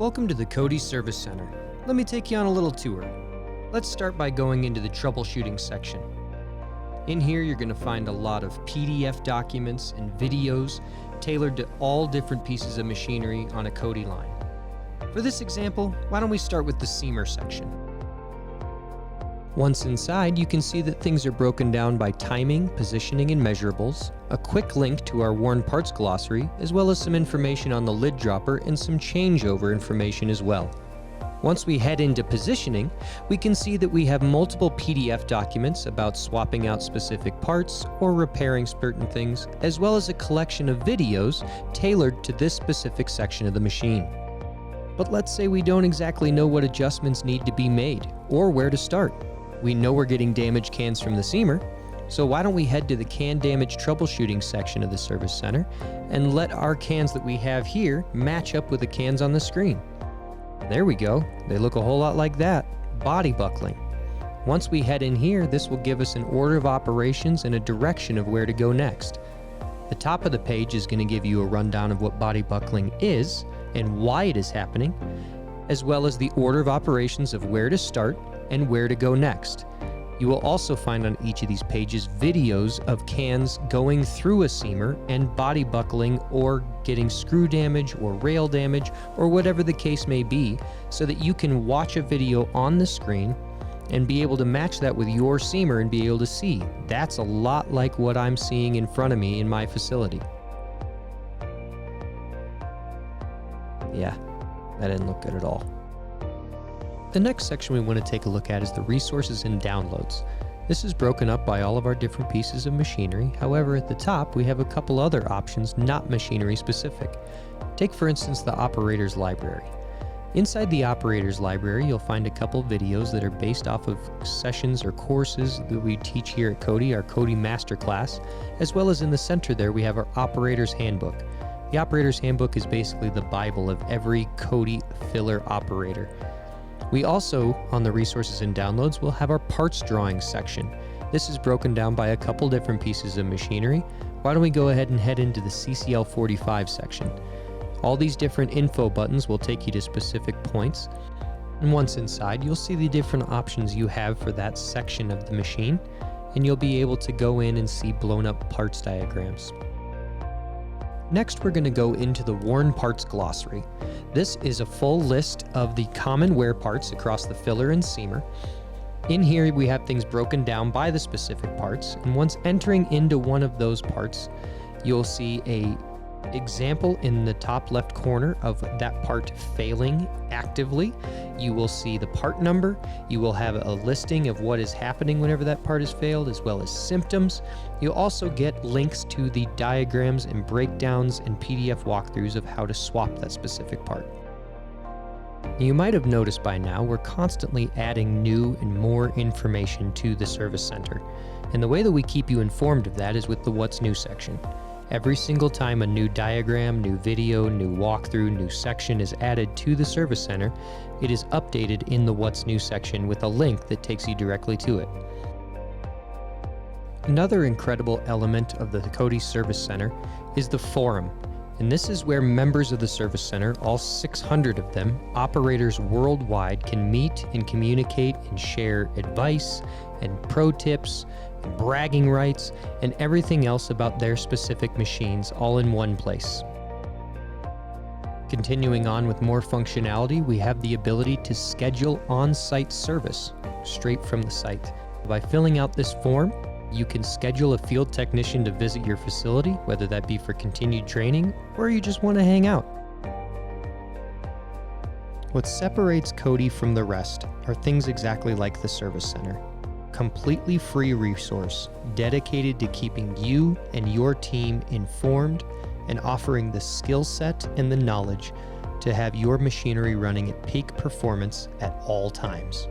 Welcome to the Codi Service Center. Let me take you on a little tour. Let's start by going into the troubleshooting section. In here you're going to find a lot of PDF documents and videos tailored to all different pieces of machinery on a Codi line. For this example, why don't we start with the seamer section. Once inside, you can see that things are broken down by timing, positioning, and measurables, a quick link to our worn parts glossary, as well as some information on the lid dropper and some changeover information as well. Once we head into positioning, we can see that we have multiple PDF documents about swapping out specific parts or repairing certain things, as well as a collection of videos tailored to this specific section of the machine. But let's say we don't exactly know what adjustments need to be made or where to start. We know we're getting damaged cans from the seamer, so why don't we head to the can damage troubleshooting section of the service center and let our cans that we have here match up with the cans on the screen. There we go. They look a whole lot like that. Body buckling. Once we head in here, this will give us an order of operations and a direction of where to go next. The top of the page is going to give you a rundown of what body buckling is and why it is happening, as well as the order of operations of where to start and where to go next. You will also find on each of these pages videos of cans going through a seamer and body buckling or getting screw damage or rail damage or whatever the case may be, so that you can watch a video on the screen and be able to match that with your seamer and be able to see. That's a lot like what I'm seeing in front of me in my facility. Yeah, that didn't look good at all. The next section we want to take a look at is the resources and downloads. This is broken up by all of our different pieces of machinery. However, at the top we have a couple other options not machinery specific. Take for instance the operator's library. Inside the operator's library you'll find a couple videos that are based off of sessions or courses that we teach here at Codi, our Codi Masterclass, as well as in the center there we have our operator's handbook. The operator's handbook is basically the Bible of every Codi filler operator. We also, on the resources and downloads, will have our parts drawing section. This is broken down by a couple different pieces of machinery. Why don't we go ahead and head into the CCL 45 section. All these different info buttons will take you to specific points. And once inside, you'll see the different options you have for that section of the machine, and you'll be able to go in and see blown up parts diagrams. Next, we're going to go into the worn parts glossary. This is a full list of the common wear parts across the filler and seamer. In here, we have things broken down by the specific parts, and once entering into one of those parts, you'll see an example in the top left corner of that part failing actively. You will see the part number. You will have a listing of what is happening whenever that part has failed, as well as symptoms. You'll also get links to the diagrams and breakdowns and PDF walkthroughs of how to swap that specific part. You might have noticed by now we're constantly adding new and more information to the service center. And the way that we keep you informed of that is with the What's New section. Every single time a new diagram, new video, new walkthrough, new section is added to the service center, it is updated in the What's New section with a link that takes you directly to it. Another incredible element of the Codi Service Center is the forum. And this is where members of the service center, all 600 of them, operators worldwide, can meet and communicate and share advice and pro tips, bragging rights, and everything else about their specific machines all in one place. Continuing on with more functionality, we have the ability to schedule on-site service straight from the site. By filling out this form, you can schedule a field technician to visit your facility, whether that be for continued training or you just want to hang out. What separates Codi from the rest are things exactly like the service center. Completely free resource dedicated to keeping you and your team informed and offering the skill set and the knowledge to have your machinery running at peak performance at all times.